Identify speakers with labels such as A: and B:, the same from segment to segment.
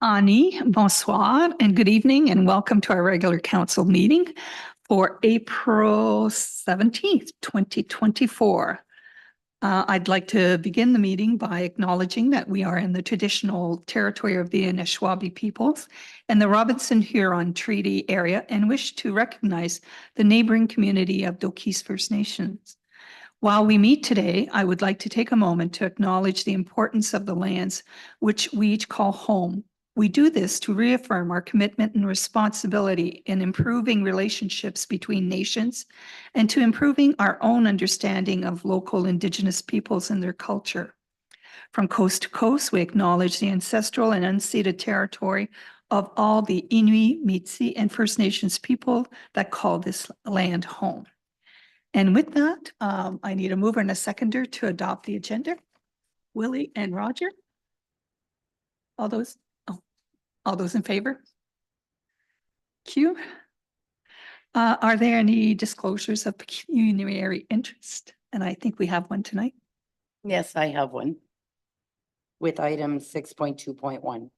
A: Ani, bonsoir, and good evening, and welcome to our regular council meeting for April 17th, 2024. I'd like to begin the meeting by acknowledging that we are in the traditional territory of the Anishinaabe peoples and the Robinson Huron Treaty area, and wish to recognize the neighboring community of Dokis First Nations. While we meet today, I would like to take a moment to acknowledge the importance of the lands which we each call home. We do this to reaffirm our commitment and responsibility in improving relationships between nations and to improving our own understanding of local Indigenous peoples and their culture. From coast to coast, we acknowledge the ancestral and unceded territory of all the Inuit, Métis, and First Nations people that call this land home. And with that, I need a mover and a seconder to adopt the agenda. Willie and Roger. All those in favor? Q. Are there any disclosures of pecuniary interest? And I think we have one tonight.
B: Yes, I have one with item 6.2.1.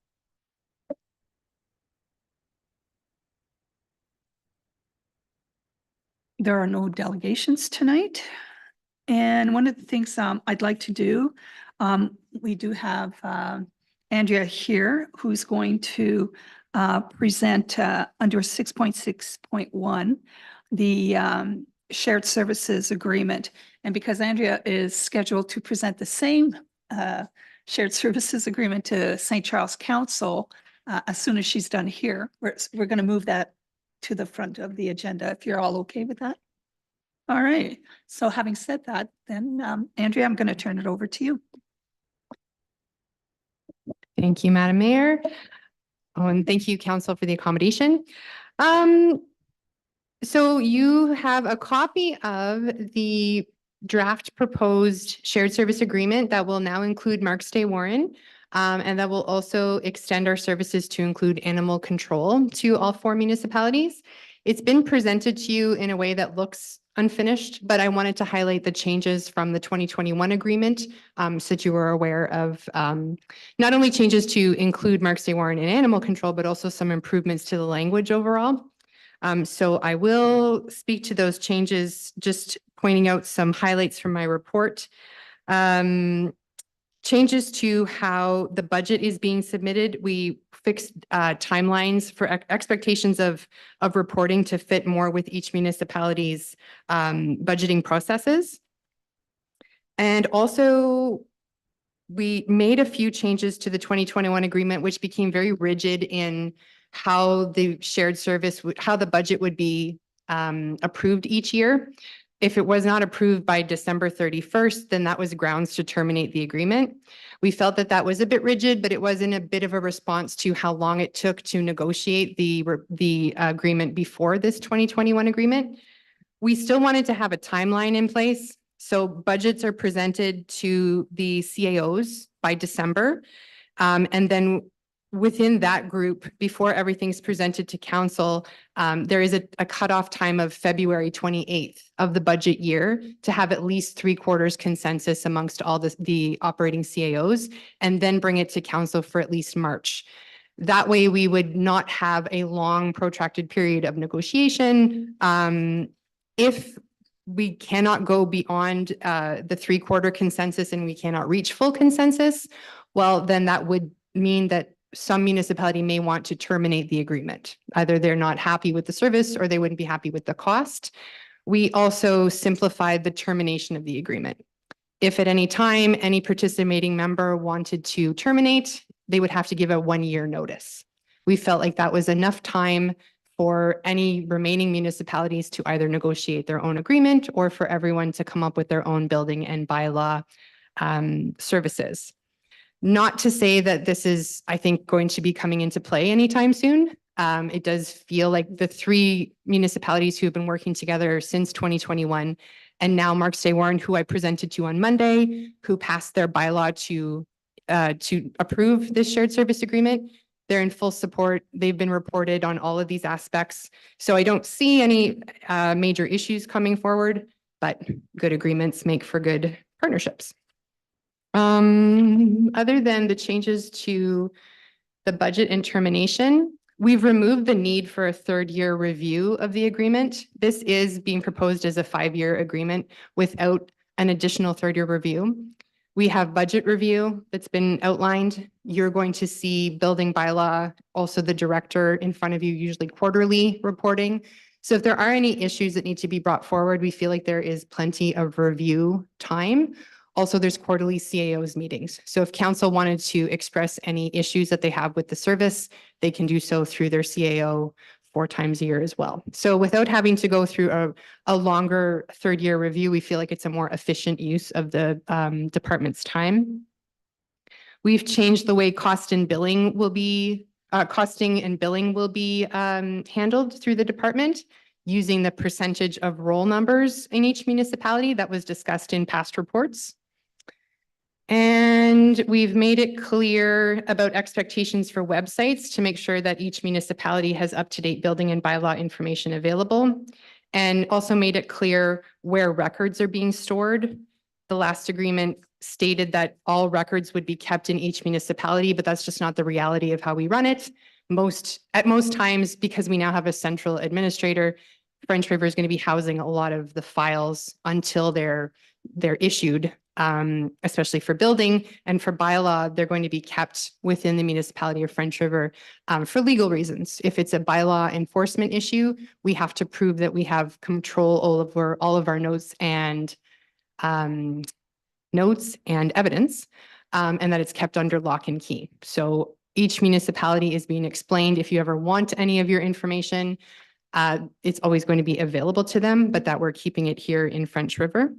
A: There are no delegations tonight. And one of the things I'd like to do, we do have Andrea here, who's going to present under 6.6.1, the shared services agreement. And because Andrea is scheduled to present the same shared services agreement to St. Charles Council as soon as she's done here, we're going to move that to the front of the agenda, if you're all okay with that. All right. So having said that, then Andrea, I'm going to turn it over to you.
C: Thank you, Madam Mayor. Oh, and thank you, Council, for the accommodation. So you have a copy of the draft proposed shared service agreement that will now include Marks Day Warren, and that will also extend our services to include animal control to all 4 municipalities. It's been presented to you in a way that looks unfinished, but I wanted to highlight the changes from the 2021 agreement so that you were aware of not only changes to include Marks Day Warren and animal control, but also some improvements to the language overall. So I will speak to those changes, just pointing out some highlights from my report. Changes to how the budget is being submitted. We fixed timelines for expectations of reporting to fit more with each municipality's budgeting processes. And also, we made a few changes to the 2021 agreement, which became very rigid in how the shared service, how the budget would be approved each year. If it was not approved by December 31st, then that was grounds to terminate the agreement. We felt that that was a bit rigid, but it was in a bit of a response to how long it took to negotiate the agreement before this 2021 agreement. We still wanted to have a timeline in place. So budgets are presented to the CAOs by December. And then within that group, before everything's presented to council, there is a cutoff time of February 28th of the budget year to have at least 3/4 consensus amongst all the operating CAOs, and then bring it to council for at least March. That way we would not have a long protracted period of negotiation. If we cannot go beyond the 3/4 consensus and we cannot reach full consensus, well, then that would mean that some municipality may want to terminate the agreement. Either they're not happy with the service or they wouldn't be happy with the cost. We also simplified the termination of the agreement. If at any time any participating member wanted to terminate, they would have to give a 1-year notice. We felt like that was enough time for any remaining municipalities to either negotiate their own agreement or for everyone to come up with their own building and bylaw services. Not to say that this is, I think, going to be coming into play anytime soon. It does feel like the 3 municipalities who have been working together since 2021, and now Marks Day Warren, who I presented to on Monday, who passed their bylaw to approve this shared service agreement. They're in full support. They've been reported on all of these aspects. So I don't see any major issues coming forward, but good agreements make for good partnerships. Other than the changes to the budget and termination. We've removed the need for a third-year review of the agreement. This is being proposed as a 5-year agreement without an additional third-year review. We have budget review that's been outlined. You're going to see building bylaw, also the director in front of you, usually quarterly reporting. So if there are any issues that need to be brought forward, we feel like there is plenty of review time. Also, there's quarterly CAOs meetings. So if council wanted to express any issues that they have with the service, they can do so through their CAO 4 times a year as well. So without having to go through a longer third-year review, we feel like it's a more efficient use of the department's time. We've changed the way costing and billing will be handled through the department using the percentage of roll numbers in each municipality that was discussed in past reports. And we've made it clear about expectations for websites to make sure that each municipality has up-to-date building and bylaw information available, and also made it clear where records are being stored. The last agreement stated that all records would be kept in each municipality, but that's just not the reality of how we run it. At most times, because we now have a central administrator, French River is going to be housing a lot of the files until they're issued, especially for building, and for bylaw, they're going to be kept within the municipality of French River for legal reasons. If it's a bylaw enforcement issue, we have to prove that we have control over all of our notes and evidence, and that it's kept under lock and key. So each municipality is being explained. If you ever want any of your information, it's always going to be available to them, but that we're keeping it here in French River.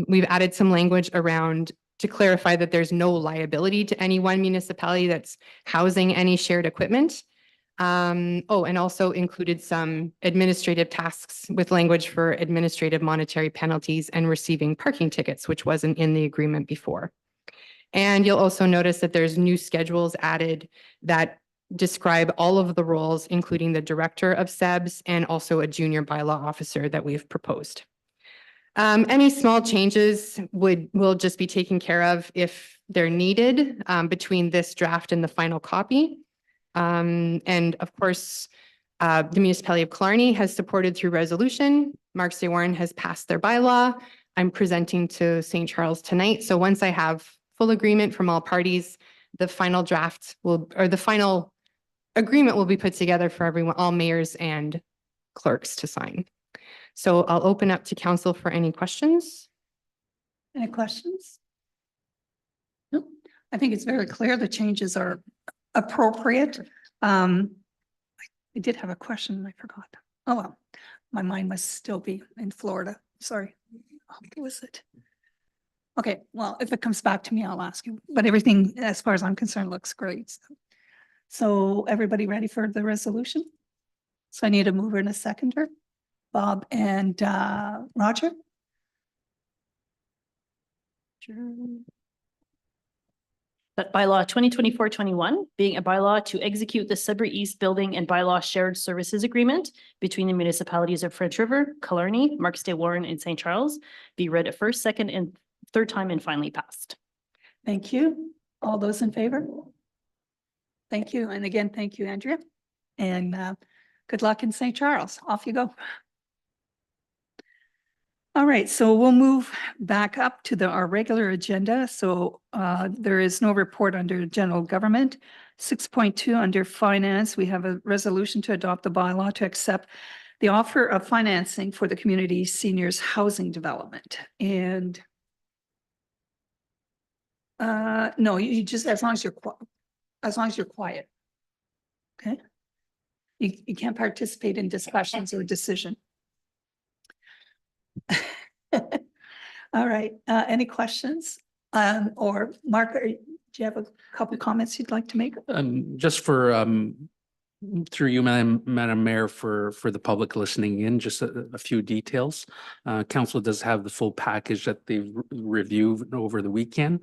C: We've added some language around to clarify that there's no liability to any one municipality that's housing any shared equipment. And also included some administrative tasks with language for administrative monetary penalties and receiving parking tickets, which wasn't in the agreement before. And you'll also notice that there's new schedules added that describe all of the roles, including the director of SEBS and also a junior bylaw officer that we've proposed. Any small changes will just be taken care of if they're needed between this draft and the final copy. And of course, the municipality of Killarney has supported through resolution. Marks Day Warren has passed their bylaw. I'm presenting to St. Charles tonight. So once I have full agreement from all parties, the final draft the final agreement will be put together for everyone, all mayors and clerks to sign. So I'll open up to council for any questions.
A: Any questions? No, I think it's very clear the changes are appropriate. I did have a question and I forgot. Oh, well, my mind must still be in Florida. Sorry. What was it? Okay, well, if it comes back to me, I'll ask you, but everything, as far as I'm concerned, looks great. So everybody ready for the resolution? So I need a mover and a seconder. Bob and Roger.
D: That bylaw 2024-21 being a bylaw to execute the Sudbury East Building and Bylaw Shared Services Agreement between the municipalities of French River, Killarney, Marks Day Warren, and St. Charles be read at first, second, and third time and finally passed.
A: Thank you. All those in favor? Thank you. And again, thank you, Andrea. And good luck in St. Charles. Off you go. All right, so we'll move back up to our regular agenda. So there is no report under general government. 6.2 under finance, we have a resolution to adopt the bylaw to accept the offer of financing for the community seniors housing development. And no, you just, as long as you're quiet. Okay. You can't participate in discussions or decision. All right, any questions? Or Mark, do you have a couple comments you'd like to make?
E: Just for through you, Madam Mayor, for the public listening in, just a few details. Council does have the full package that they've reviewed over the weekend.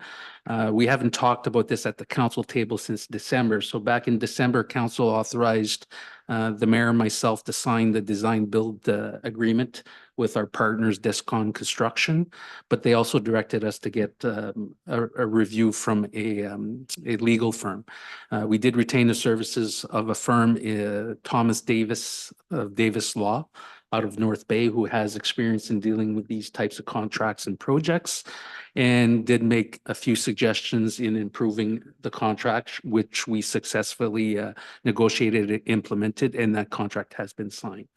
E: We haven't talked about this at the council table since December. So back in December, council authorized the mayor and myself to sign the design build agreement with our partners, Descon Construction, but they also directed us to get a review from a legal firm. We did retain the services of a firm, Thomas Davis of Davis Law, out of North Bay, who has experience in dealing with these types of contracts and projects, and did make a few suggestions in improving the contract, which we successfully negotiated and implemented, and that contract has been signed.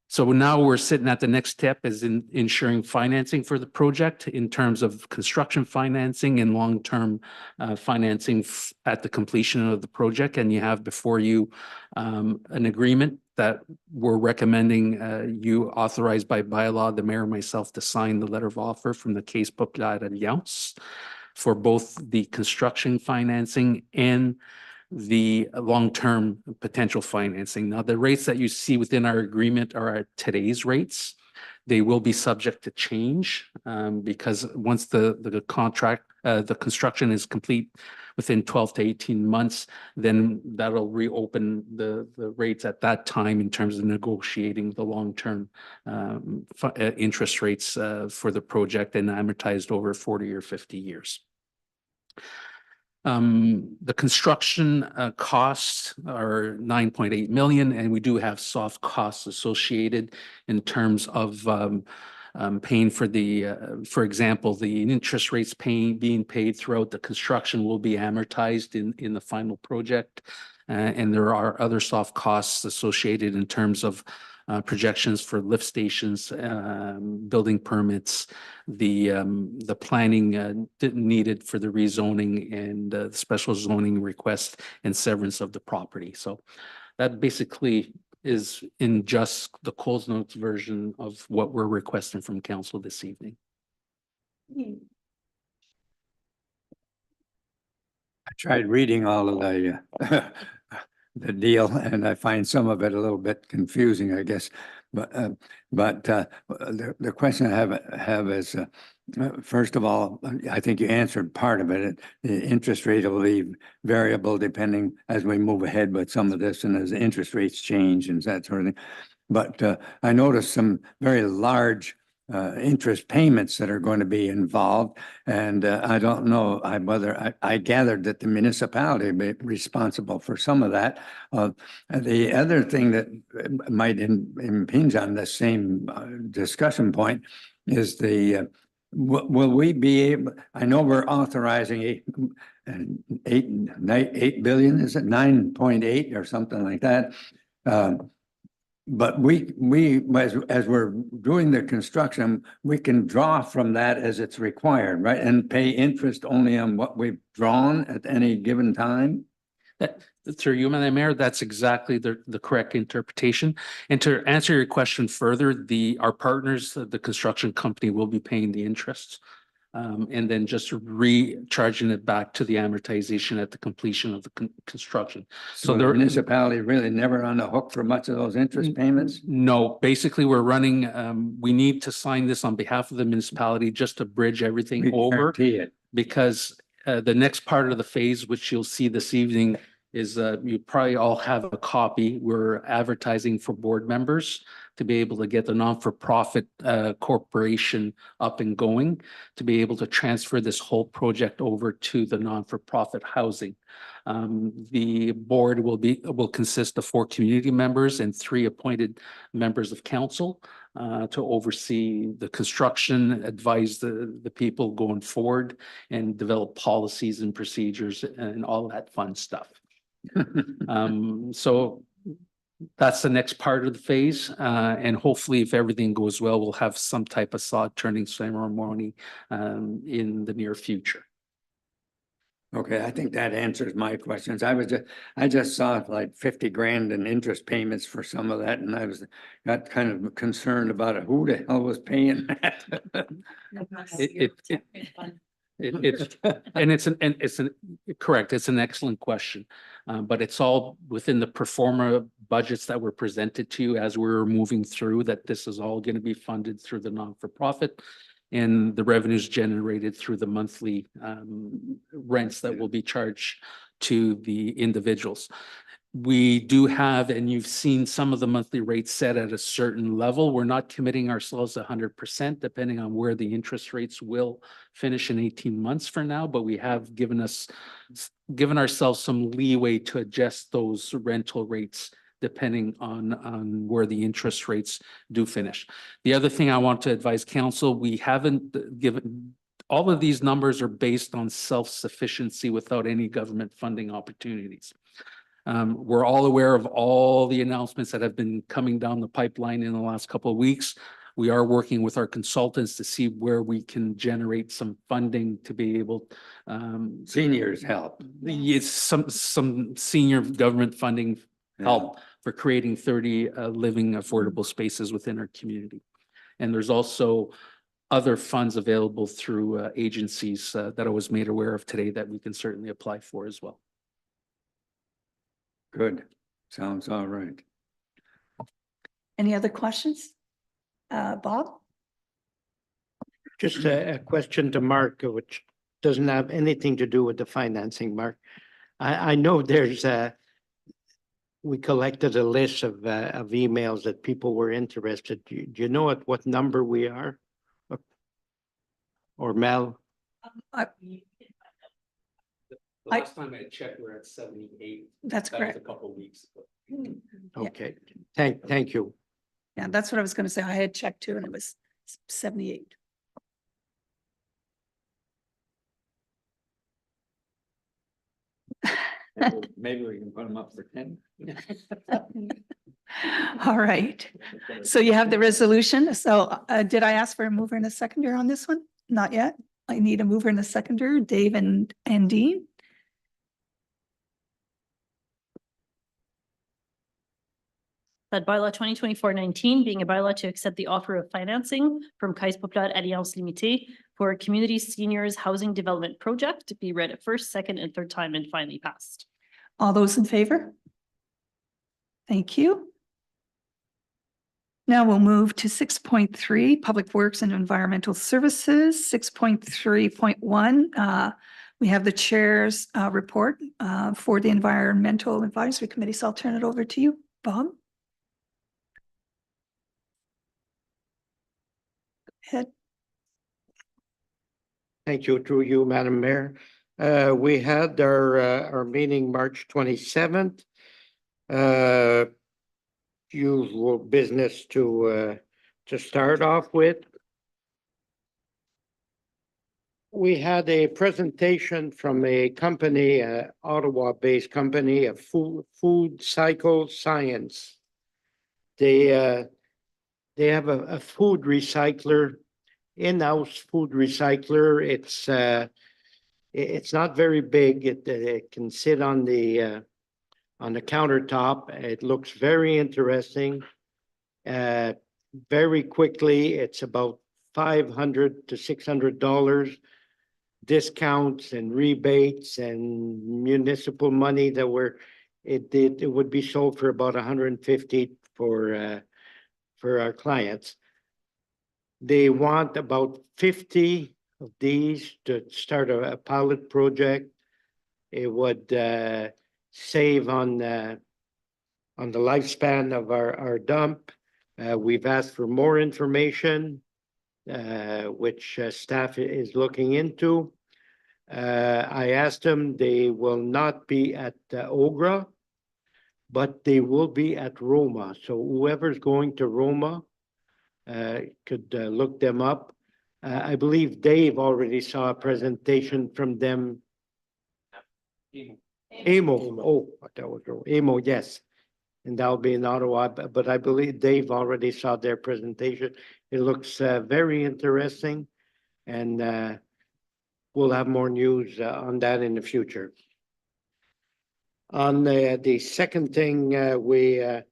E: So now we're sitting at the next step is in ensuring financing for the project in terms of construction financing and long-term financing at the completion of the project. And you have before you an agreement that we're recommending you authorized by bylaw, the mayor and myself, to sign the letter of offer from the Caisse Populaire Alliance for both the construction financing and the long-term potential financing. Now, the rates that you see within our agreement are at today's rates. They will be subject to change because once the contract, the construction is complete within 12 to 18 months, then that'll reopen the rates at that time in terms of negotiating the long-term interest rates for the project and amortized over 40 or 50 years. The construction costs are 9.8 million, and we do have soft costs associated in terms of paying for the, for example, the interest rates being paid throughout the construction will be amortized in the final project. And there are other soft costs associated in terms of projections for lift stations, building permits, the planning needed for the rezoning and the special zoning request and severance of the property. So that basically is in just the Coles Notes version of what we're requesting from council this evening.
F: I tried reading all of the deal, and I find some of it a little bit confusing, I guess. But the question I have is, first of all, I think you answered part of it. The interest rate will be variable depending as we move ahead with some of this and as the interest rates change and that sort of thing. But I noticed some very large interest payments that are going to be involved. And I don't know whether I gathered that the municipality may be responsible for some of that. The other thing that might impinge on the same discussion point is will we be able, I know we're authorizing 8 billion, is it 9.8 or something like that? But we as we're doing the construction, we can draw from that as it's required, right? And pay interest only on what we've drawn at any given time.
E: Through you, Madam Mayor, that's exactly the correct interpretation. And to answer your question further, our partners, the construction company, will be paying the interest. And then just recharging it back to the amortization at the completion of the construction.
F: So the municipality really never on the hook for much of those interest payments?
E: No, basically we're running, we need to sign this on behalf of the municipality just to bridge everything over.
F: Guarantee it.
E: Because the next part of the phase, which you'll see this evening, is you probably all have a copy. We're advertising for board members to be able to get the non-for-profit corporation up and going, to be able to transfer this whole project over to the non-for-profit housing. The board will consist of 4 community members and 3 appointed members of council to oversee the construction, advise the people going forward, and develop policies and procedures and all that fun stuff. So that's the next part of the phase. And hopefully, if everything goes well, we'll have some type of sod turning ceremony in the near future.
F: Okay, I think that answers my questions. I just saw like 50 grand in interest payments for some of that, and I got kind of concerned about it. Who the hell was paying that?
E: Correct. It's an excellent question, but it's all within the pro forma budgets that were presented to you as we're moving through. That this is all going to be funded through the non-for-profit, and the revenues generated through the monthly rents that will be charged to the individuals. We do have, and you've seen some of the monthly rates set at a certain level. We're not committing ourselves 100% depending on where the interest rates will finish in 18 months from now, but we have given ourselves some leeway to adjust those rental rates depending on where the interest rates do finish. The other thing I want to advise council, we haven't given, all of these numbers are based on self-sufficiency without any government funding opportunities. We're all aware of all the announcements that have been coming down the pipeline in the last couple of weeks. We are working with our consultants to see where we can generate some funding to be able,
F: Seniors help.
E: it's some senior government funding help for creating 30 living affordable spaces within our community. And there's also other funds available through agencies that I was made aware of today that we can certainly apply for as well.
F: Good. Sounds all right.
A: Any other questions? Bob?
G: Just a question to Mark, which doesn't have anything to do with the financing, Mark. I know there's we collected a list of emails that people were interested. Do you know at what number we are? Or Mel?
E: The last time I checked, we're at 78.
A: That's
E: That was
A: correct.
E: a couple of weeks ago.
A: Yeah.
G: Okay, thank you.
A: Yeah, that's what I was gonna say. I had checked too and it was 78.
F: Maybe we can put them up for 10.
A: All right. So you have the resolution. So did I ask for a mover and a seconder on this one? Not yet. I need a mover and a seconder, Dave and Dean.
D: That bylaw 2024-19 being a bylaw to accept the offer of financing from Caisse Populaire Alliance Limitée for a community seniors housing development project be read at first, second, and third time and finally passed.
A: All those in favor? Thank you. Now we'll move to 6.3, Public Works and Environmental Services. 6.3.1, we have the chair's report for the Environmental Advisory Committee. So I'll turn it over to you, Bob. Go ahead.
G: Thank you, through you, Madam Mayor. We had our meeting March 27th. Usual business to start off with. We had a presentation from a company, Ottawa-based company of Food Cycle Science. They have a food recycler, in-house food recycler. It's not very big. It can sit on the countertop. It looks very interesting. Very quickly, it's about $500 to $600 discounts and rebates and municipal money that it would be sold for about $150 for our clients. They want about 50 of these to start a pilot project. It would save on the lifespan of our dump. We've asked for more information, which staff is looking into. I asked them, they will not be at Ogra, but they will be at Roma. So whoever's going to Roma could look them up. I believe Dave already saw a presentation from them. AMO, oh, that was wrong. AMO, yes. And that'll be in Ottawa, but I believe Dave already saw their presentation. It looks very interesting, and we'll have more news on that in the future. On the second thing, verbal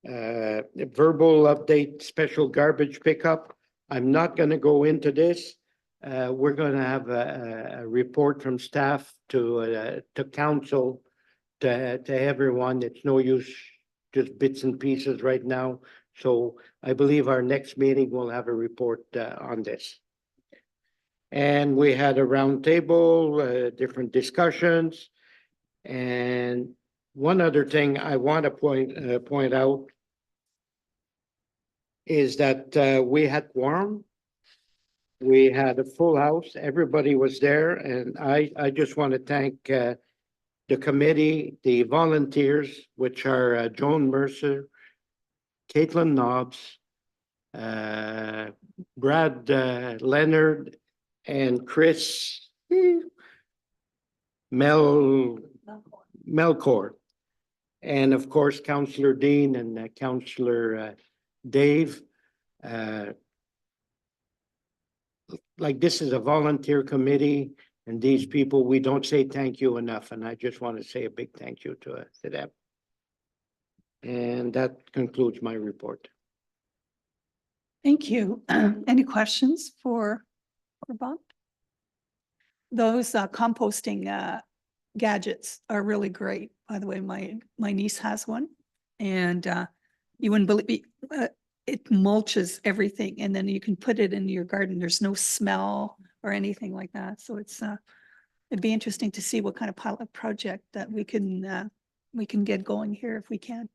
G: update, special garbage pickup. I'm not going to go into this. We're going to have a report from staff to council, to everyone. It's no use just bits and pieces right now. So I believe our next meeting will have a report on this. And we had a round table, different discussions. And one other thing I want to point out is that we had quorum. We had a full house. Everybody was there, and I just want to thank the committee, the volunteers, which are Joan Mercer, Caitlin Nobbs, Brad Leonard, and Chris Melcourt. And of course, Councillor Dean and Councillor Dave. Like, this is a volunteer committee, and these people, we don't say thank you enough, and I just want to say a big thank you to them. And that concludes my report.
A: Thank you. Any questions for Bob? Those composting gadgets are really great. By the way, my niece has one, and you wouldn't believe it mulches everything, and then you can put it in your garden. There's no smell or anything like that. So it's it'd be interesting to see what kind of pilot project that we can get going here if we can.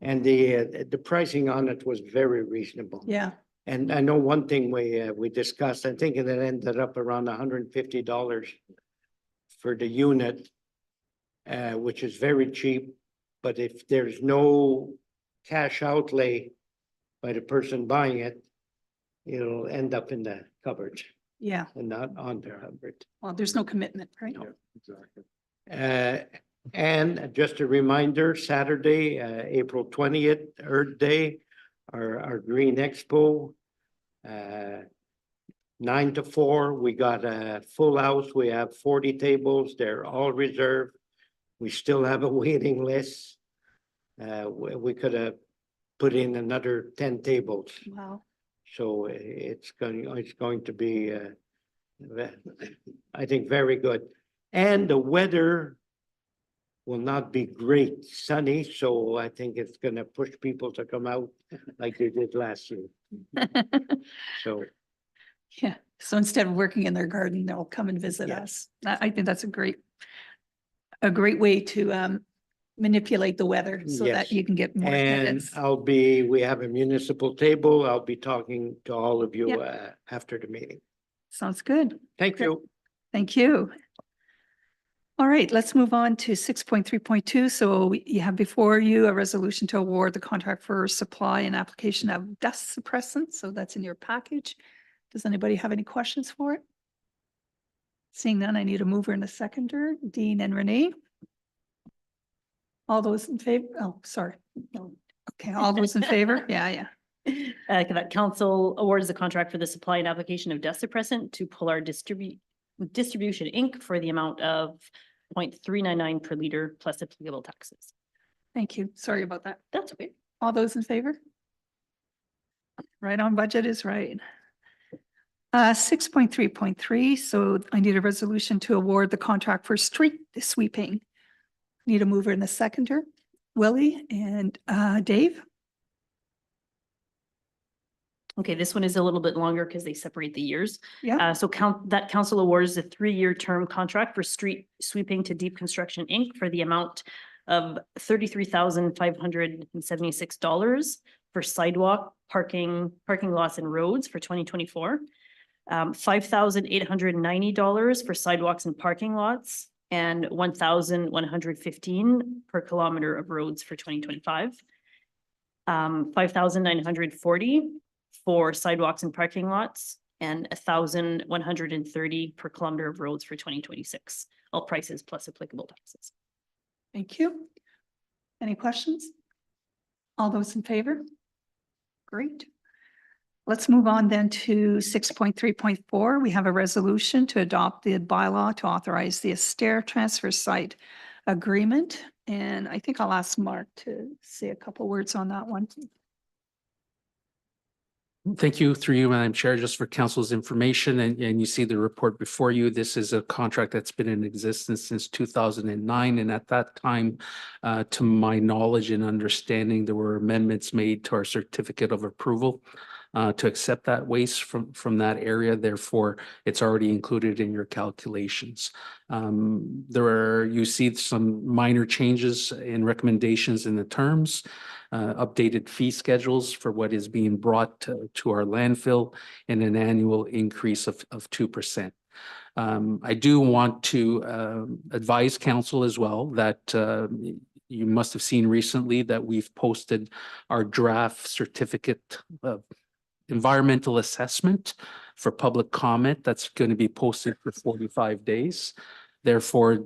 G: And the pricing on it was very reasonable.
A: Yeah.
G: And I know one thing we discussed, I think it ended up around $150 for the unit, which is very cheap. But if there's no cash outlay by the person buying it, it'll end up in the cupboard
A: Yeah.
G: and not on the cupboard.
A: Well, there's no commitment, right?
G: No. And just a reminder, Saturday, April 20th, Earth Day, our Green Expo, 9 to 4. We got a full house. We have 40 tables. They're all reserved. We still have a waiting list. We could have put in another 10 tables.
A: Wow.
G: So it's going to be, I think, very good. And the weather will not be great sunny, so I think it's gonna push people to come out like they did last year. So,
A: Yeah. So instead of working in their garden, they'll come and visit
G: Yeah.
A: us. I think that's a great way to manipulate the weather so
G: Yes.
A: that you can get more
G: and
A: attendance.
G: we have a municipal table. I'll be talking to all of you after the meeting.
A: Sounds good.
G: Thank
A: Great.
G: you.
A: Thank you. All right, let's move on to 6.3.2. So you have before you a resolution to award the contract for supply and application of dust suppressant. So that's in your package. Does anybody have any questions for it? Seeing none, I need a mover and a seconder, Dean and Renee. All those in favor? Oh, sorry. No. Okay, all those in favor? Yeah.
D: That council awards the contract for the supply and application of dust suppressant to Polar Distribution Inc. for the amount of 0.399 per liter plus applicable taxes.
A: Thank you. Sorry about that.
D: That's okay.
A: All those in favor? Right on budget is right. 6.3.3, so I need a resolution to award the contract for street sweeping. Need a mover and a seconder, Willie and Dave.
D: Okay, this one is a little bit longer because they separate the years.
A: Yeah,
D: So council awards a 3-year term contract for street sweeping to Deep Construction Inc. for the amount of $33,576 for sidewalk, parking lots and roads for 2024. $5,890 for sidewalks and parking lots, and $1,115 per kilometer of roads for 2025. $5,940 for sidewalks and parking lots, and $1,130 per kilometer of roads for 2026. All prices plus applicable taxes.
A: thank you. Any questions? All those in favor? Great. Let's move on then to 6.3.4. We have a resolution to adopt the bylaw to authorize the Astaire transfer site agreement. And I think I'll ask Mark to say a couple words on that one.
E: Thank you, through you, Madam Chair, just for council's information, and you see the report before you. This is a contract that's been in existence since 2009, and at that time, to my knowledge and understanding, there were amendments made to our certificate of approval. to accept that waste from that area. Therefore, it's already included in your calculations. You see some minor changes in recommendations in the terms, updated fee schedules for what is being brought to our landfill, and an annual increase of 2%. I do want to advise council as well that you must have seen recently that we've posted our draft certificate of environmental assessment for public comment. That's going to be posted for 45 days. Therefore,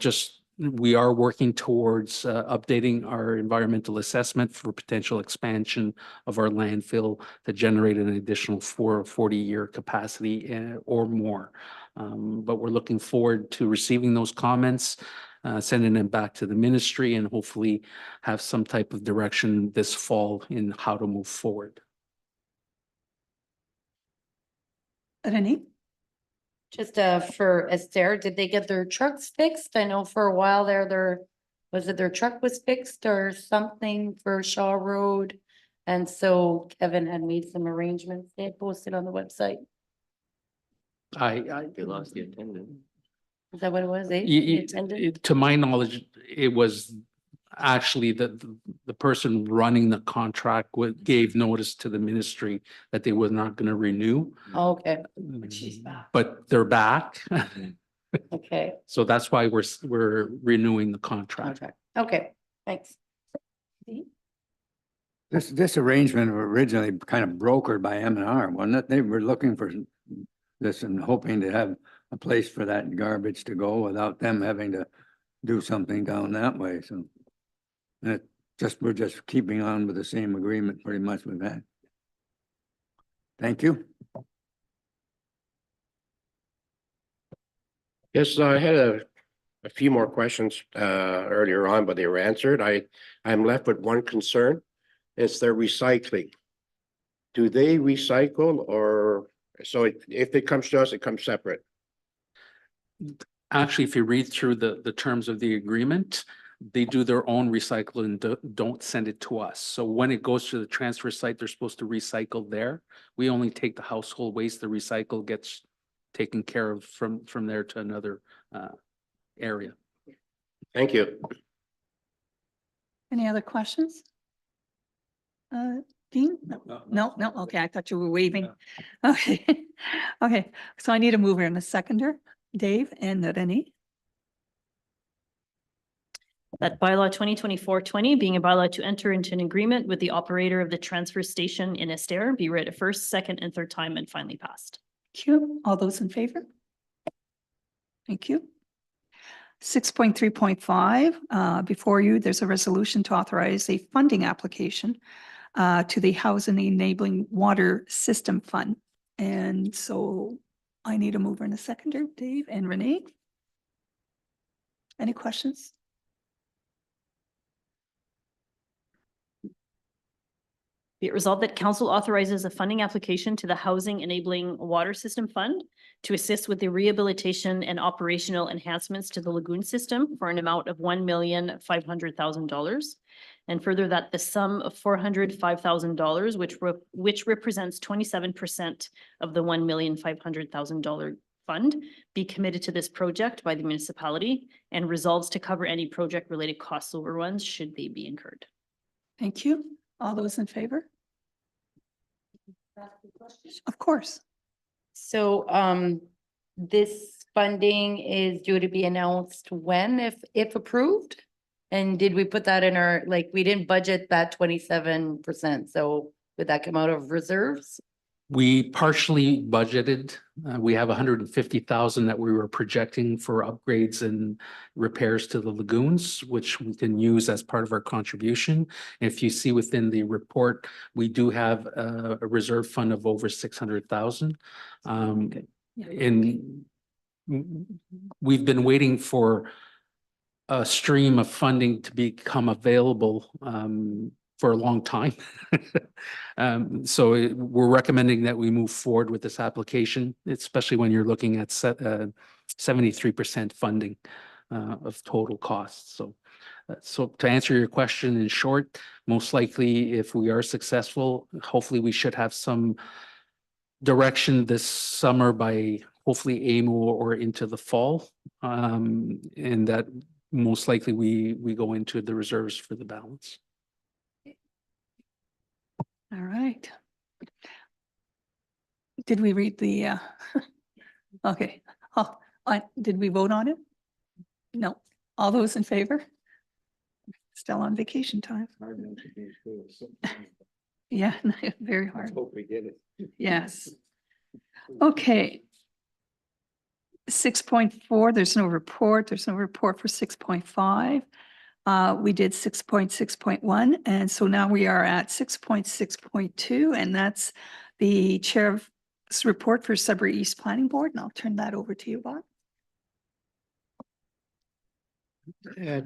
E: we are working towards updating our environmental assessment for potential expansion of our landfill to generate an additional 40-year capacity or more. But we're looking forward to receiving those comments, sending them back to the ministry, and hopefully have some type of direction this fall in how to move forward.
A: Renee?
B: Just for Esther, did they get their trucks fixed? I know for a while there, was it their truck was fixed or something for Shaw Road? And so Kevin had made some arrangements. They had posted on the website.
E: They
H: lost the attendant.
B: Is that what it was?
E: To my knowledge, it was actually the person running the contract gave notice to the ministry that they were not going to renew.
B: Okay,
E: But they're back.
B: okay,
E: So that's why we're renewing the contract.
B: contract. Okay, thanks.
F: This arrangement was originally kind of brokered by M&R, wasn't it? They were looking for this and hoping to have a place for that garbage to go without them having to do something down that way, so. And we're just keeping on with the same agreement pretty much with that. Thank you.
H: Yes, I had a few more questions earlier on, but they were answered. I'm left with one concern. It's their recycling. Do they recycle, or so if it comes to us, it comes separate?
E: Actually, if you read through the terms of the agreement, they do their own recycling and don't send it to us. So when it goes to the transfer site, they're supposed to recycle there. We only take the household waste. The recycle gets taken care of from there to another area.
H: Thank you.
A: Any other questions? Dean? No. Okay, I thought you were waving. Okay. Okay, so I need a mover and a seconder, Dave and Renee.
D: That bylaw 2024-20 being a bylaw to enter into an agreement with the operator of the transfer station in Esther be read a first, second, and third time and finally passed.
A: Thank you. All those in favor? Thank you. 6.3.5, before you, there's a resolution to authorize a funding application to the Housing Enabling Water System Fund. And so I need a mover and a seconder, Dave and Renee. Any questions?
D: Be it resolved that council authorizes a funding application to the Housing Enabling Water System Fund to assist with the rehabilitation and operational enhancements to the lagoon system for an amount of $1,500,000. And further, that the sum of $405,000, which represents 27% of the $1,500,000 fund, be committed to this project by the municipality and resolves to cover any project-related cost overruns should they be incurred.
A: Thank you. All those in favor? Of course.
B: So, this funding is due to be announced when, if approved? And did we put that in our, like, we didn't budget that 27%, so would that come out of reserves?
E: We partially budgeted. We have 150,000 that we were projecting for upgrades and repairs to the lagoons, which we can use as part of our contribution. If you see within the report, we do have a reserve fund of over 600,000. And we've been waiting for a stream of funding to become available for a long time. So we're recommending that we move forward with this application, especially when you're looking at 73% funding of total costs. So to answer your question in short, most likely if we are successful, hopefully we should have some direction this summer by hopefully AMO or into the fall. And that most likely we go into the reserves for the balance.
A: All right. Did we read the, okay, oh, did we vote on it? No. All those in favor? Still on vacation time. Yeah, very hard.
G: Hope we get it.
A: Yes. Okay. 6.4, there's no report. There's no report for 6.5. We did 6.6.1, and so now we are at 6.6.2, and that's the chair's report for Sudbury East Planning Board, and I'll turn that over to you, Bob.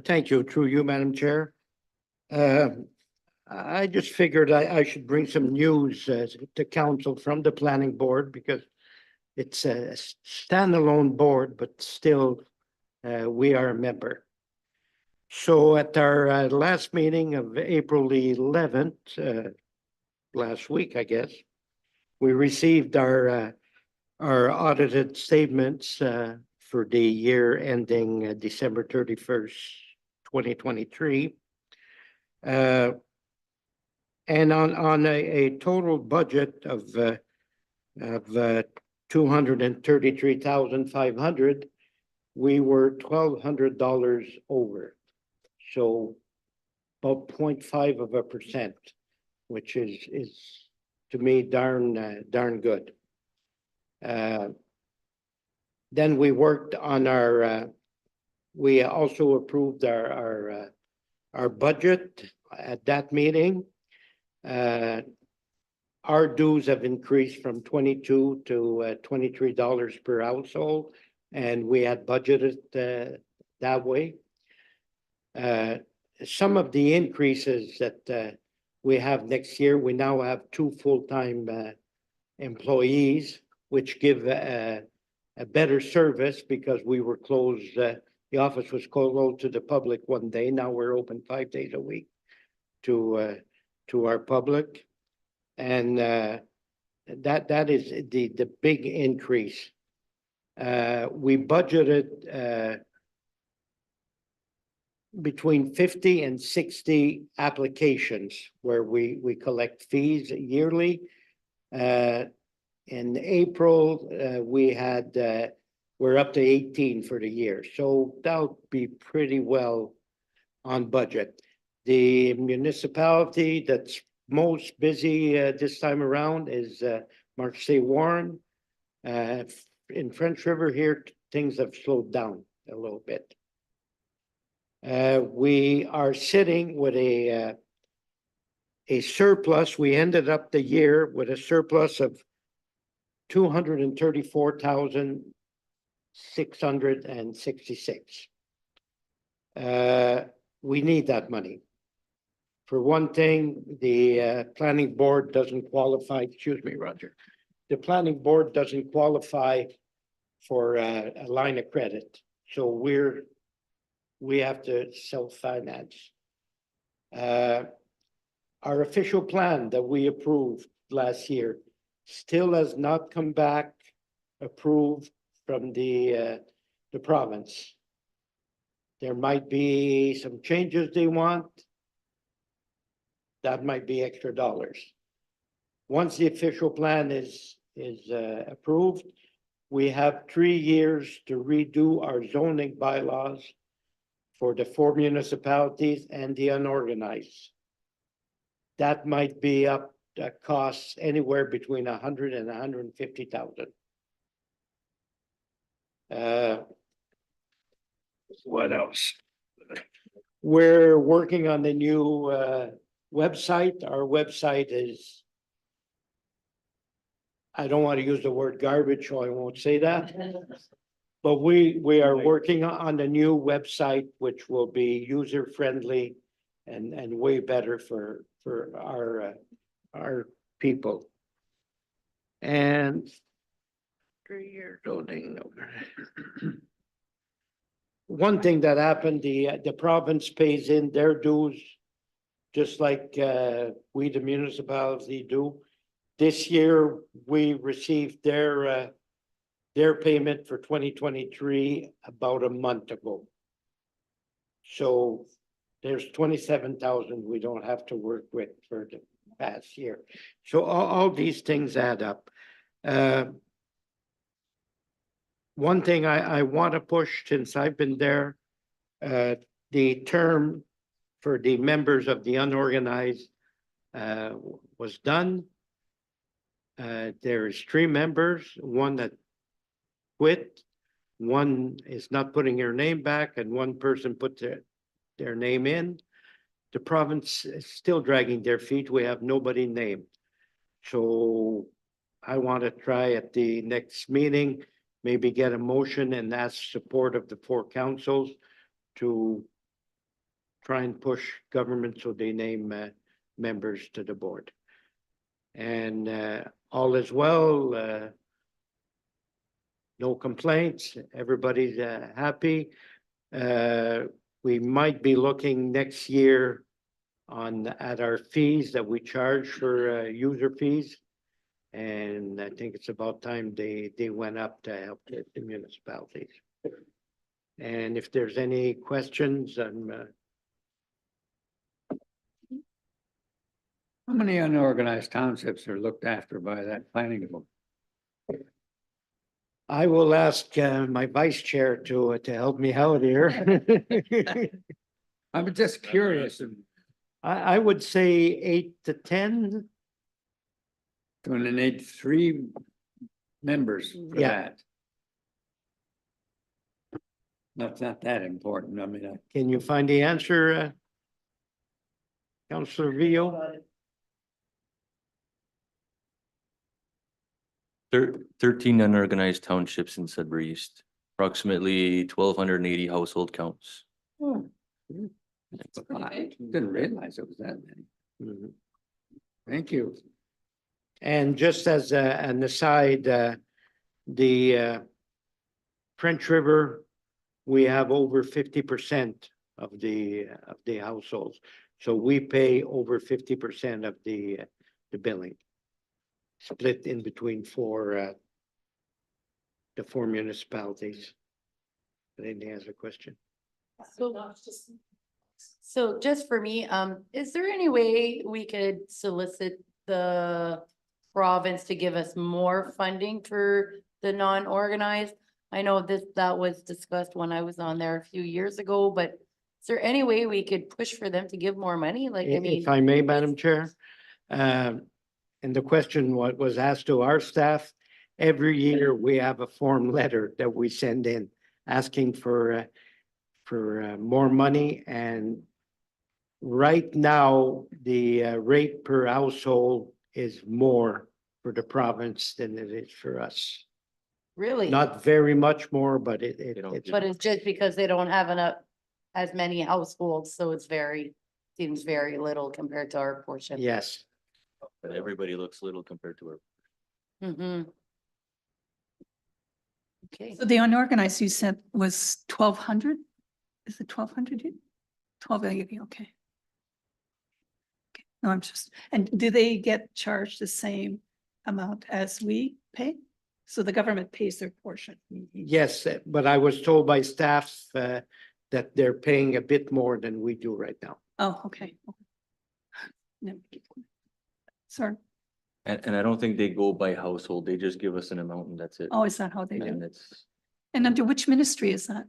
G: Thank you, through you, Madam Chair. I just figured I should bring some news to council from the planning board because it's a standalone board, but still we are a member. So at our last meeting of April the 11th, last week, I guess, we received our audited statements for the year ending December 31st, 2023. And on a total budget of 233,500, we were $1,200 over. So about 0.5%, which is to me darn good. Then we worked on we also approved our budget at that meeting. Our dues have increased from $22 to $23 per household, and we had budgeted that way. Some of the increases that we have next year, we now have 2 full-time employees, which give a better service because we were closed. The office was closed to the public one day. Now we're open 5 days a week to our public. And that is the big increase. We budgeted between 50 and 60 applications where we collect fees yearly. In April, we're up to 18 for the year. So that'll be pretty well on budget. The municipality that's most busy this time around is Mark-St. Warren. In French River here, things have slowed down a little bit. We are sitting with a surplus. We ended up the year with a surplus of $234,666. We need that money. For one thing, the planning board doesn't qualify, excuse me, Roger. The planning board doesn't qualify for a line of credit. So we have to self-finance. Our official plan that we approved last year still has not come back approved from the province. There might be some changes they want. That might be extra dollars. Once the official plan is approved, we have 3 years to redo our zoning bylaws for the 4 municipalities and the unorganized. That might be up costs anywhere between 100 and 150,000. What else? We're working on the new website. Our website is, I don't want to use the word garbage, so I won't say that. But we are working on the new website, which will be user-friendly and way better for our people. And 3 years zoning. One thing that happened, the province pays in their dues, just like we, the municipality, do. this year, we received their payment for 2023 about a month ago. So there's 27,000 we don't have to work with for the past year. So all these things add up. One thing I want to push since I've been there, the term for the members of the unorganized was done. There is 3 members, one that quit, one is not putting her name back, and one person put their name in. The province is still dragging their feet. We have nobody named. So I want to try at the next meeting, maybe get a motion and ask support of the 4 councils to try and push government so they name members to the board. And all is well. No complaints. Everybody's happy. We might be looking next year at our fees that we charge for user fees. And I think it's about time they went up to help the municipalities. And if there's any questions,
F: How many unorganized townships are looked after by that planning board?
G: I will ask my vice chair to help me out here.
F: I'm just curious.
G: I would say 8 to 10.
F: Going to need 3 members for
G: Yeah.
F: that. That's not that important. I mean,
G: Can you find the answer, Councillor Vio?
I: 13 unorganized townships in Sudbury East, approximately 1,280 household counts.
F: I didn't realize it was that many.
G: Mhm.
F: Thank you.
G: And just as an aside, the French River, we have over 50% of the households. So we pay over 50% of the billing. Split in between the 4 municipalities. Anything has a question?
B: So just for me, is there any way we could solicit the province to give us more funding for the non-organized? I know that was discussed when I was on there a few years ago, but is there any way we could push for them to give more money? Like, I mean.
G: If I may, Madam Chair, and the question was asked to our staff, every year we have a form letter that we send in asking for more money. And right now, the rate per household is more for the province than it is for us.
B: Really?
G: Not very much more, but
I: don't
G: it's.
B: But it's just because they don't have as many households, so seems very little compared to our portion.
G: Yes.
I: But everybody looks little compared to our.
B: Mm-hmm. Okay.
A: So the unorganized you said was 1,200? Is it 1,200? 1,280, okay. Okay, no, and do they get charged the same amount as we pay? So the government pays their portion?
G: Yes, but I was told by staff that they're paying a bit more than we do right now.
A: Oh, okay. No. Sorry.
I: And I don't think they go by household. They just give us an amount and that's it.
A: Oh, is that how they
I: And
A: do?
I: it's,
A: And under which ministry is that?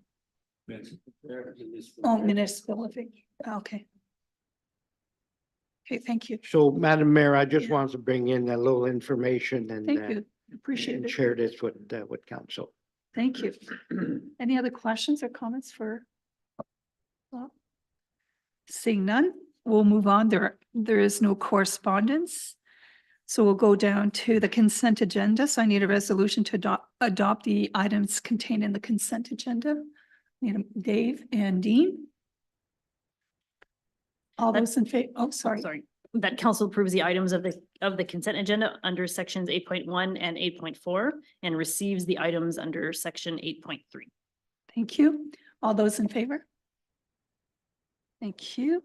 A: Oh, municipality. Okay. Okay, thank you.
G: So, Madam Mayor, I just
A: Yeah.
G: wanted to bring in a little information
A: Thank
G: and
A: you. Appreciate it.
G: share this with council.
A: Thank you. Any other questions or comments for? Well, seeing none, we'll move on. There is no correspondence. So we'll go down to the consent agenda. So I need a resolution to adopt the items contained in the consent agenda. Need Dave and Dean. All those in favor, oh, sorry.
D: Sorry, that council approves the items of the consent agenda under sections 8.1 and 8.4 and receives the items under section 8.3.
A: Thank you. All those in favor? Thank you.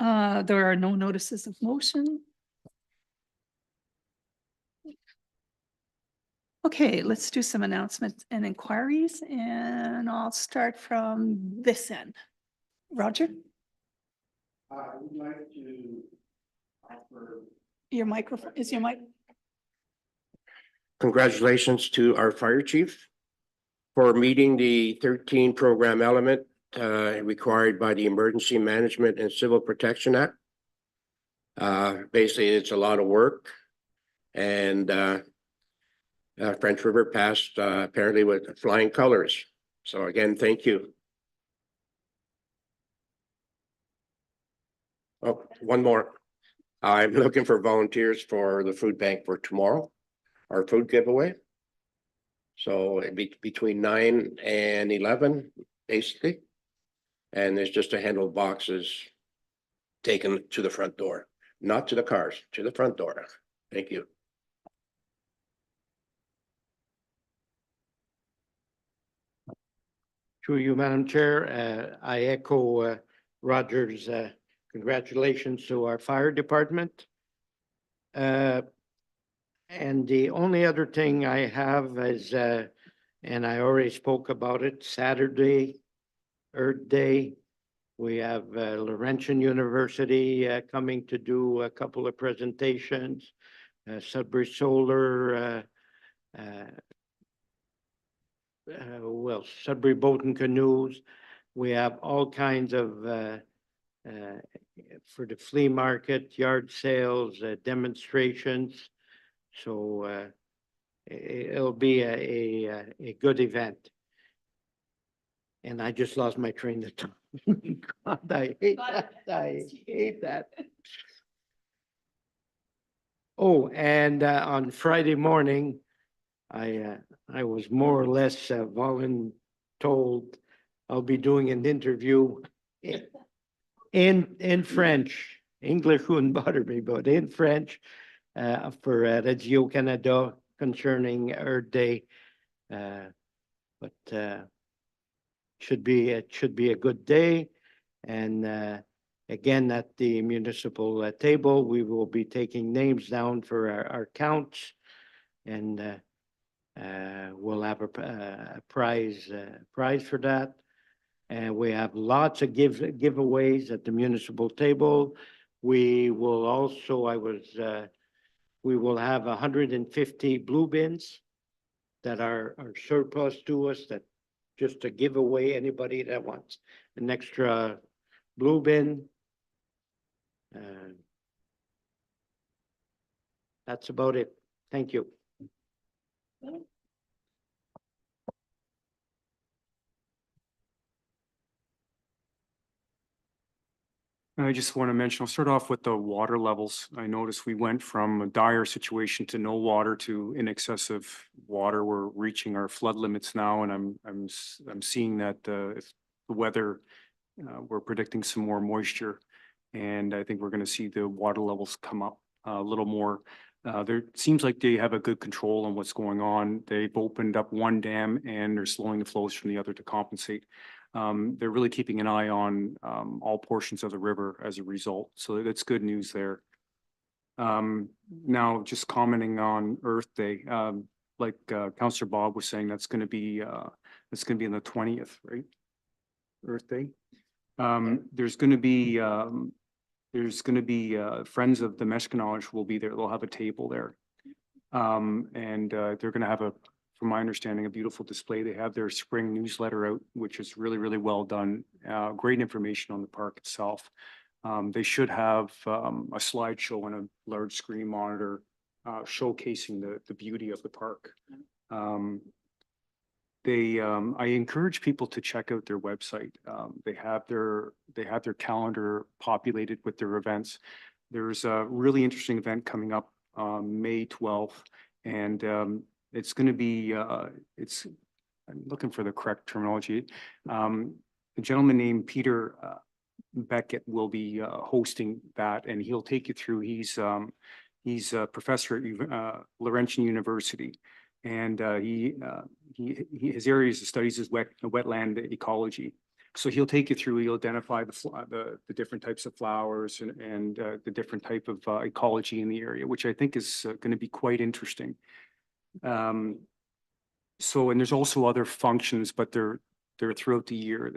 A: There are no notices of motion. Okay, let's do some announcements and inquiries, and I'll start from this end. Roger,
H: I would like to offer
A: your microphone, is your mic?
H: congratulations to our fire chief for meeting the 13 program element required by the Emergency Management and Civil Protection Act. Basically, it's a lot of work, and French River passed apparently with flying colors. So again, thank you. Oh, one more. I'm looking for volunteers for the food bank for tomorrow, our food giveaway. So it'd be between 9 and 11, basically. And there's just a handle of boxes taken to the front door, not to the cars, to the front door. Thank you.
G: Through you, Madam Chair, I echo Roger's congratulations to our fire department. And the only other thing I have is, and I already spoke about it, Saturday, Earth Day. We have Laurentian University coming to do a couple of presentations, Sudbury Solar, well, Sudbury Boat and Canoes. We have all kinds of for the flea market, yard sales, demonstrations. So it'll be a good event. And I just lost my train of thought. God, I hate that. I hate that. Oh, and on Friday morning, I was more or less voluntold I'll be doing an interview in French. English wouldn't bother me, but in French for Radio Canada concerning Earth Day. But it should be a good day. And again, at the municipal table, we will be taking names down for our counts, and we'll have a prize for that. And we have lots of giveaways at the municipal table. We will also, we will have 150 blue bins that are surplus to us, that just to give away anybody that wants an extra blue bin. That's about it. Thank you.
J: I just want to mention, I'll start off with the water levels. I noticed we went from a dire situation to no water to in excess of water. We're reaching our flood limits now, and I'm seeing that if the weather, we're predicting some more moisture, and I think we're going to see the water levels come up a little more. There seems like they have a good control on what's going on. They've opened up one dam and they're slowing the flows from the other to compensate. They're really keeping an eye on all portions of the river as a result. So that's good news there. Now, just commenting on Earth Day, like Councillor Bob was saying, that's going to be on the 20th, right? Earth Day. There's going to be Friends of the Mesquinage will be there. They'll have a table there, and they're going to have from my understanding, a beautiful display. They have their spring newsletter out, which is really, really well done. Great information on the park itself. They should have a slideshow on a large screen monitor showcasing the beauty of the park. I encourage people to check out their website. They have their calendar populated with their events. There's a really interesting event coming up May 12th, and it's going to be, I'm looking for the correct terminology. A gentleman named Peter Beckett will be hosting that, and he'll take you through. He's a professor at Laurentian University, and his areas of studies is wetland ecology. So he'll take you through. He'll identify the different types of flowers and the different type of ecology in the area, which I think is going to be quite interesting. So, and there's also other functions, but they're throughout the year.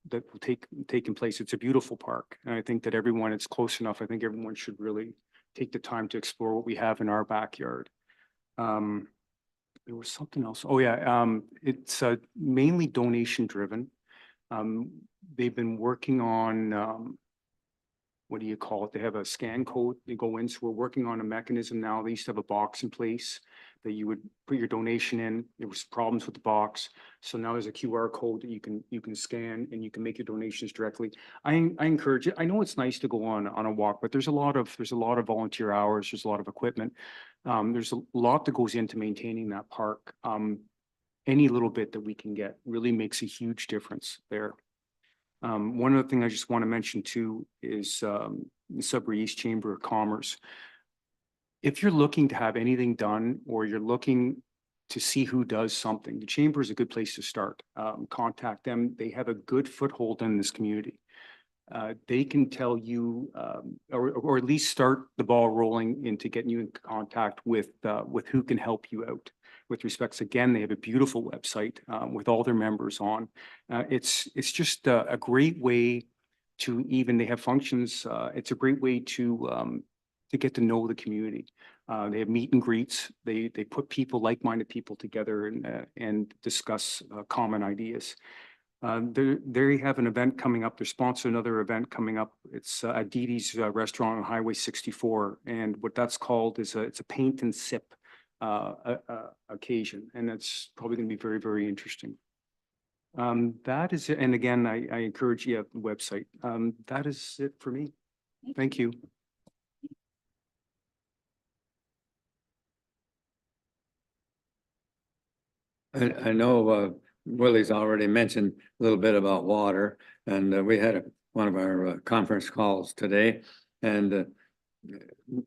J: That will taking place. It's a beautiful park. And I think that everyone, it's close enough. I think everyone should really take the time to explore what we have in our backyard. There was something else. Oh yeah, it's mainly donation driven. They've been working on, what do you call it? They have a scan code they go in. So we're working on a mechanism now. They used to have a box in place that you would put your donation in. There was problems with the box. So now there's a QR code that you can scan and you can make your donations directly. I encourage it. I know it's nice to go on a walk, but there's a lot of volunteer hours. There's a lot of equipment. There's a lot that goes into maintaining that park. Any little bit that we can get really makes a huge difference there. One other thing I just want to mention too is the Sudbury East Chamber of Commerce. If you're looking to have anything done or you're looking to see who does something, the Chamber is a good place to start. Contact them. They have a good foothold in this community. They can tell you, or at least start the ball rolling into getting you in contact with who can help you out. With respects, again, they have a beautiful website with all their members on. It's just a great way to they have functions. It's a great way to get to know the community. They have meet and greets. They put like-minded people together and discuss common ideas. They have an event coming up. They're sponsoring another event coming up. It's at Dee Dee's restaurant on Highway 64. And what that's called is it's a paint and sip occasion. And that's probably going to be very, very interesting. That is it. And again, I encourage you at the website. That is it for me. Thank you.
F: I know Willie's already mentioned a little bit about water, and we had one of our conference calls today, and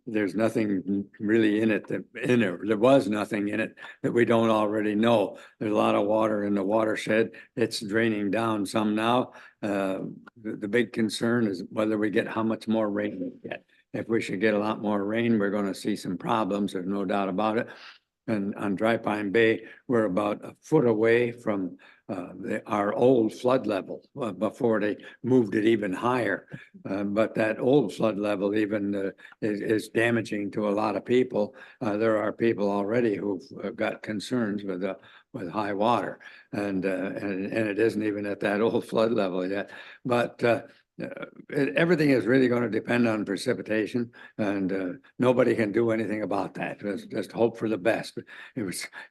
F: there's nothing really in it there was nothing in it that we don't already know. There's a lot of water in the watershed. It's draining down some now. The big concern is whether we get how much more rain we get. If we should get a lot more rain, we're going to see some problems. There's no doubt about it. And on Dry Pine Bay, we're about a foot away from our old flood level before they moved it even higher. But that old flood level even is damaging to a lot of people. There are people already who've got concerns with high water, and it isn't even at that old flood level yet. But everything is really going to depend on precipitation, and nobody can do anything about that. Just hope for the best.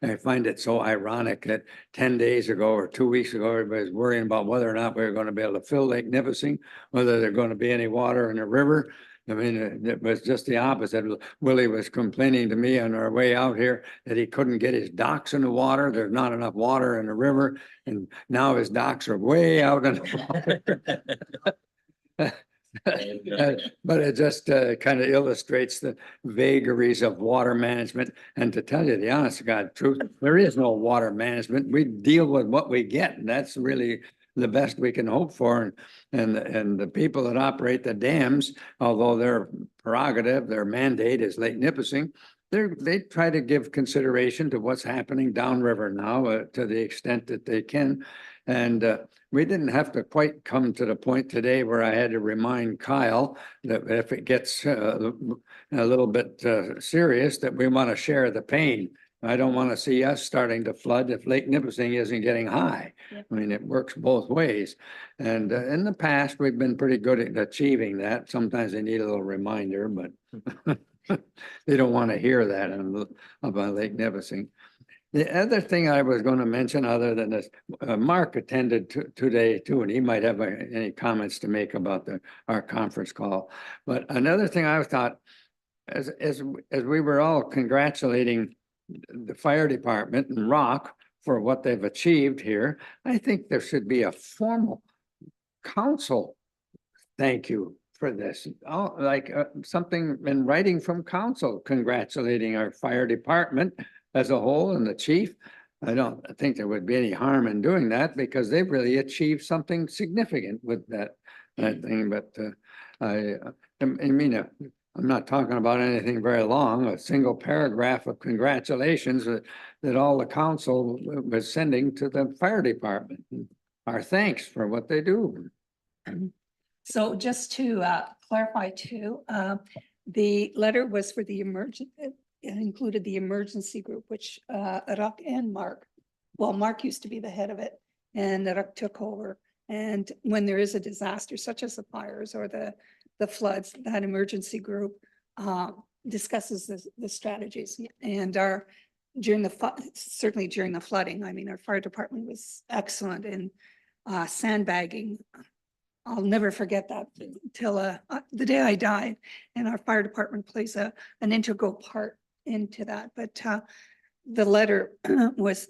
F: I find it so ironic that 10 days ago or 2 weeks ago, everybody's worrying about whether or not we we're going to be able to fill Lake Nipissing, whether there's going to be any water in the river. I mean, it was just the opposite. Willie was complaining to me on our way out here that he couldn't get his docks in the water. There's not enough water in the river, and now his docks are way out in the water. But it just kind of illustrates the vagaries of water management. And to tell you the honest to God truth, there is no water management. We deal with what we get, and that's really the best we can hope for. And the people that operate the dams, although their prerogative, their mandate is Lake Nipissing, they try to give consideration to what's happening downriver now to the extent that they can. And we didn't have to quite come to the point today where I had to remind Kyle that if it gets a little bit serious, that we want to share the pain. I don't want to see us starting to flood if Lake Nipissing isn't getting high.
D: Yep.
F: I mean, it works both ways. And in the past, we've been pretty good at achieving that. Sometimes they need a little reminder, but they don't want to hear that about Lake Nipissing. The other thing I was going to mention, other than this, Mark attended today too, and he might have any comments to make about our conference call. But another thing I thought, as we were all congratulating the fire department and Rock for what they've achieved here, I think there should be a formal council thank you for this. Oh, like something in writing from council congratulating our fire department as a whole and the chief. I don't think there would be any harm in doing that because they've really achieved something significant with that thing. But I mean, I'm not talking about anything very long, a single paragraph of congratulations that all the council was sending to the fire department. Our thanks for what they do.
A: So just to clarify too, the letter was for the it included the emergency group, which Arak and Mark, well, Mark used to be the head of it and Arak took over. And when there is a disaster such as the fires or the floods, that emergency group discusses the strategies and certainly during the flooding. I mean, our fire department was excellent in sandbagging. I'll never forget that till the day I died, and our fire department plays an integral part into that. But the letter was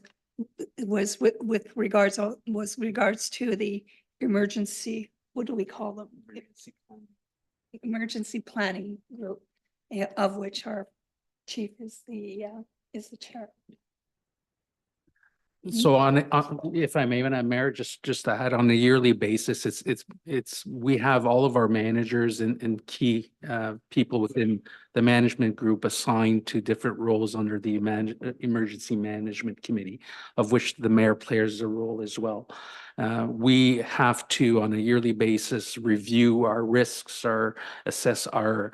A: with regards to the emergency. What do we call them? Emergency planning group, of which our chief is the chair.
E: So if I may, Madam Mayor, just to add, on a yearly basis, we have all of our managers and key people within the management group assigned to different roles under the Emergency Management Committee, of which the mayor plays a role as well. We have to, on a yearly basis, review our risks, assess our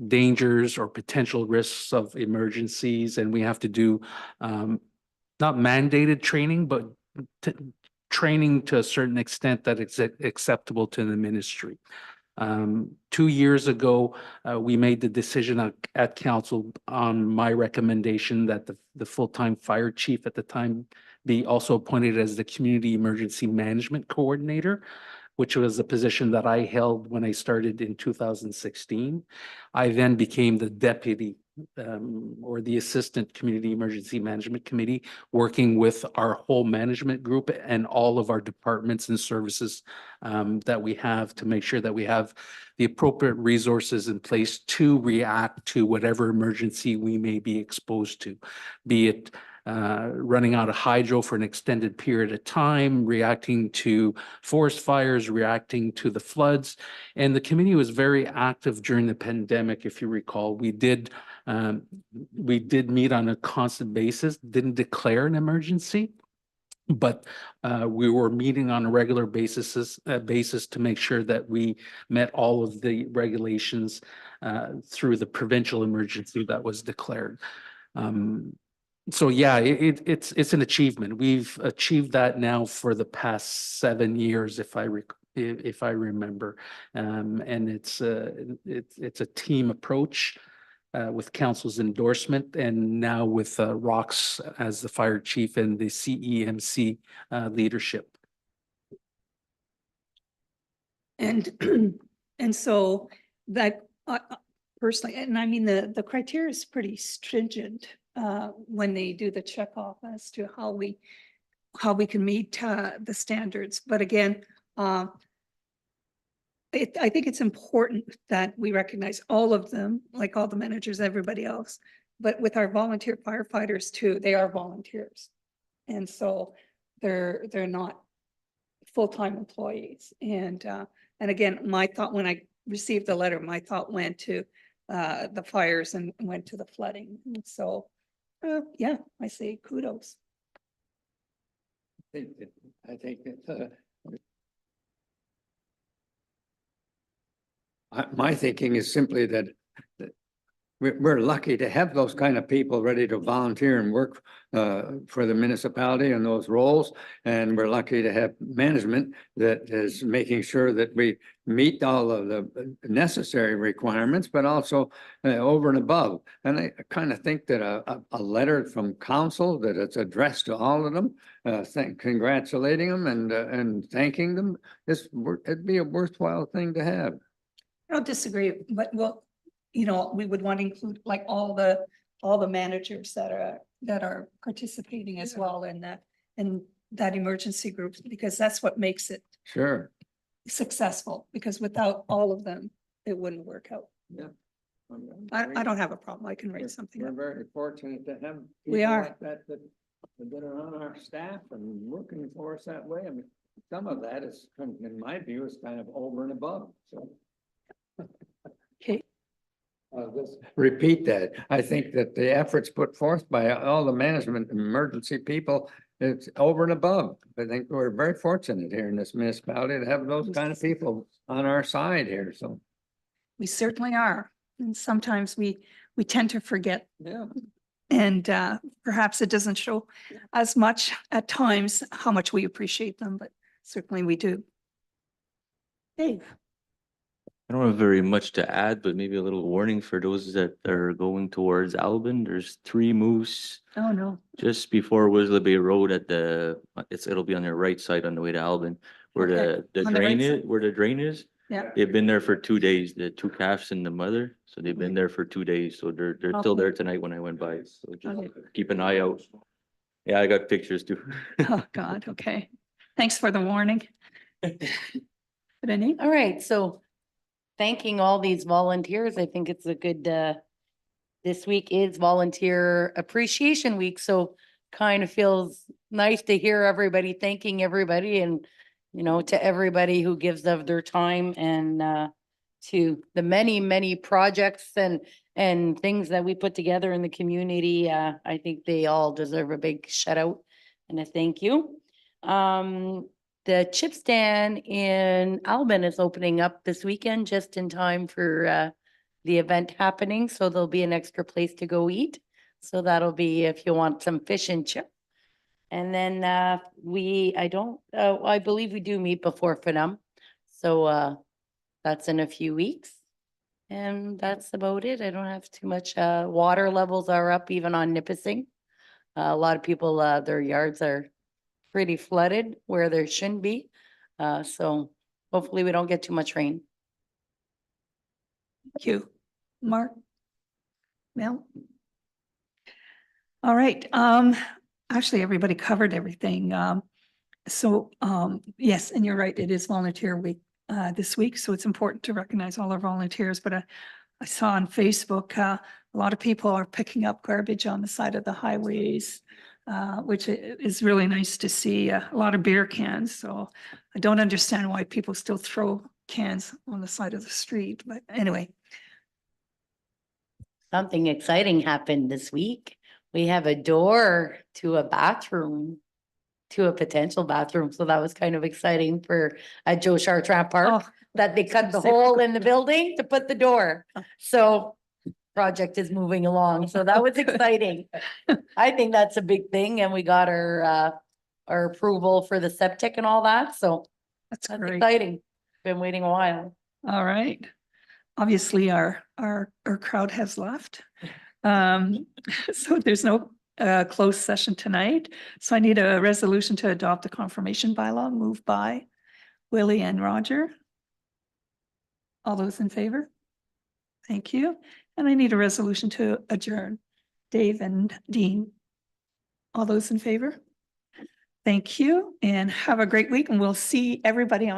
E: dangers or potential risks of emergencies, and we have to do not mandated training, but training to a certain extent that it's acceptable to the ministry. 2 years ago, we made the decision at council on my recommendation that the full-time fire chief at the time be also appointed as the Community Emergency Management Coordinator, which was a position that I held when I started in 2016. I then became the deputy or the Assistant Community Emergency Management Committee, working with our whole management group and all of our departments and services that we have to make sure that we have the appropriate resources in place to react to whatever emergency we may be exposed to, be it running out of hydro for an extended period of time, reacting to forest fires, reacting to the floods. And the committee was very active during the pandemic. If you recall, we did meet on a constant basis, didn't declare an emergency, but we were meeting on a regular basis to make sure that we met all of the regulations through the provincial emergency that was declared. So yeah, it's an achievement. We've achieved that now for the past 7 years, if I remember, and it's a team approach with council's endorsement, and now with Rox as the fire chief and the CEMC leadership.
A: And so that personally, and I mean the criteria is pretty stringent when they do the check off as to how we can meet the standards. But again, I think it's important that we recognize all of them, like all the managers, everybody else. But with our volunteer firefighters too, they are volunteers, and so they're not full-time employees. And again, my thought when I received the letter, my thought went to the fires and went to the flooding. And so, yeah, I say kudos.
F: I think that my thinking is simply that we're lucky to have those kind of people ready to volunteer and work for the municipality in those roles. And we're lucky to have management that is making sure that we meet all of the necessary requirements, but also over and above. And I kind of think that a letter from council that it's addressed to all of them, congratulating them and thanking them, it'd be a worthwhile thing to have.
A: I don't disagree, but well, we would want to include like all the managers that are participating as well in that emergency group, because that's what makes it
F: Sure.
A: successful, because without all of them, it wouldn't work out.
F: Yeah.
A: I don't have a problem. I can write something
F: We're
A: up.
F: very fortunate to have
A: We
F: people
A: are.
F: like that are on our staff and working for us that way. I mean, some of that is, in my view, is kind of over and above, so.
A: Okay,
F: Just repeat that. I think that the efforts put forth by all the management and emergency people, it's over and above. I think we're very fortunate here in this municipality to have those kind of people on our side here, so.
A: We certainly are. And sometimes we tend to forget.
F: Yeah.
A: And perhaps it doesn't show as much at times how much we appreciate them, but certainly we do. Dave?
I: I don't have very much to add, but maybe a little warning for those that are going towards Albin. There's 3 moose
A: Oh, no.
I: just before Whistler Bay Road at it'll be on their right side on the way to Albin, where
A: Okay,
I: the
A: on the right
I: drain is,
A: side.
I: where the drain is.
A: Yeah.
I: They've been there for 2 days, the 2 calves and the mother, so they've been there for 2 days, so they're still
A: Okay.
I: there tonight when I went by, so just
A: Okay.
I: keep an eye out. Yeah, I got pictures too.
A: Oh, God. Okay. Thanks for the warning. Renee?
B: All right, so thanking all these volunteers, I think it's a good, this week is Volunteer Appreciation Week, so kind of feels nice to hear everybody thanking everybody and, you know, to everybody who gives of their time and to the many, many projects and things that we put together in the community. I think they all deserve a big shout out and a thank you. The chip stand in Albin is opening up this weekend just in time for the event happening, so there'll be an extra place to go eat. So that'll be if you want some fish and chip. And then I believe we do meet before FNM. So that's in a few weeks. And that's about it. I don't have too much. Water levels are up even on Nipissing. A lot of people, their yards are pretty flooded where there shouldn't be. So hopefully we don't get too much rain.
A: Thank you. Mark? Mel? All right. Actually, everybody covered everything. Yes, and you're right. It is Volunteer Week this week, so it's important to recognize all our volunteers. But I saw on Facebook, a lot of people are picking up garbage on the side of the highways, which is really nice to see. A lot of beer cans. So I don't understand why people still throw cans on the side of the street. But anyway,
B: Something exciting happened this week. We have a door to a bathroom, to a potential bathroom. So that was kind of exciting for Joe Chartrand Park,
A: oh,
B: that they cut the
A: Say-
B: hole in the building to put the door. So project is moving along. So that was exciting. I think that's a big thing. And we got our approval for the septic and all that. So
A: that's
B: that's
A: great.
B: exciting. Been waiting a while.
A: All right. Obviously, our crowd has left. So there's no closed session tonight. So I need a resolution to adopt the confirmation bylaw moved by Willie and Roger. All those in favor? Thank you. And I need a resolution to adjourn. Dave and Dean. All those in favor? Thank you and have a great week, and we'll see everybody on